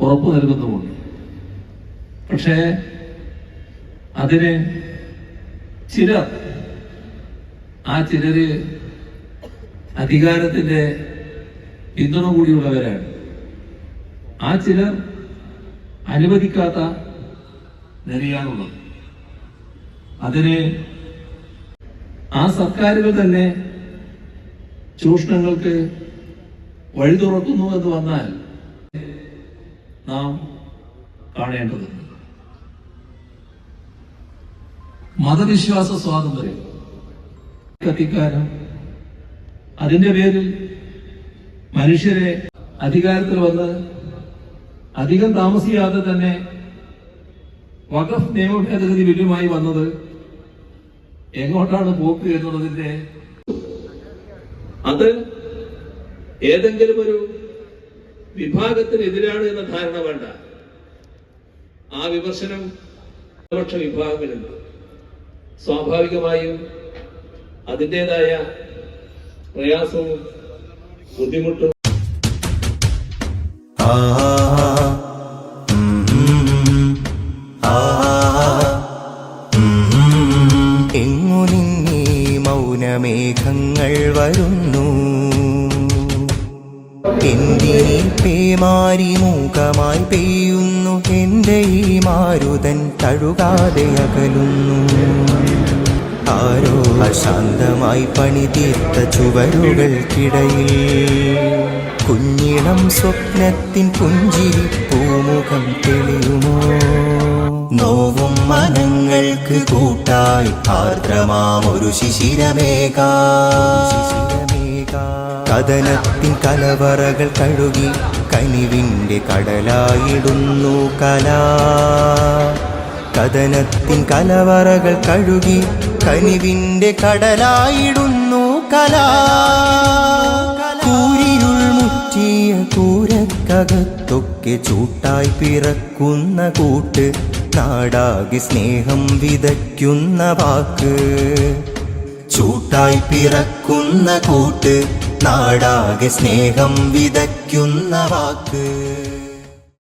ഉറപ്പു നൽകുന്നുമുണ്ട്. പക്ഷേ അതിന് ആ ചിലര് അധികാരത്തിന്റെ പിന്തുണ കൂടിയുള്ളവരാണ്. ആ ചിലർ അനുവദിക്കാത്ത നിലയാണുള്ളത്. അതിന് ആ സർക്കാരുകൾ തന്നെ ചൂഷണങ്ങൾക്ക് വഴി തുറക്കുന്നു എന്ന് വന്നാൽ നാം കാണേണ്ടതുണ്ട്. മതവിശ്വാസ സ്വാതന്ത്ര്യം കത്തിക്കാനും അതിന്റെ പേരിൽ മനുഷ്യരെ അധികാരത്തിൽ വന്ന് അധികം താമസിയാതെ തന്നെ വഖഫ് നിയമ ഭേദഗതി ബില്ലുമായി വന്നത് എങ്ങോട്ടാണ് പോക്ക് എന്നുള്ളതിന്റെ അത് ഏതെങ്കിലും ഒരു വിഭാഗത്തിനെതിരാണ് എന്ന ധാരണ വേണ്ട. ആ വിമർശനം പ്രതിപക്ഷ വിഭാഗങ്ങളുണ്ട്. സ്വാഭാവികമായും അതിൻ്റെതായ പ്രയാസവും ബുദ്ധിമുട്ടും എങ്ങു നിന്നീ മൗനമേഘങ്ങൾ വരുന്നു, എന്തിനീ പേമാരി മൂകമായി പെയ്യുന്നു, എന്റെ ഈ മാരുതൻ തഴുകാതെ അകലുന്നു. ആരോ അശാന്തമായി പണിതീർത്ത ചുവരുകൾക്കിടയിൽ കുഞ്ഞിളം സ്വപ്നത്തിൻ പുഞ്ചിരി പൂമുഖം തെളിയുമോ? നോവും മനങ്ങൾക്ക് കൂട്ടായി ആർദ്രമാമൊരു ശിശിരമേഘ കഥനത്തിൻ കലവറകൾ കഴുകി കനിവിന്റെ കടലായിടുന്നു കഥനത്തിൻ കലവറകൾ കഴുകി കനിവിന്റെ കടലായിടുന്നു കൂരിരുൾ മുറ്റിയ കൂരക്കകത്തൊക്കെ ചൂട്ടായി പിറക്കുന്ന കൂട്ട്, നാടാകെ സ്നേഹം വിതയ്ക്കുന്ന വാക്ക്. ചൂട്ടായി പിറക്കുന്ന കൂട്ട്, നാടാകെ സ്നേഹം വിതയ്ക്കുന്ന വാക്ക്.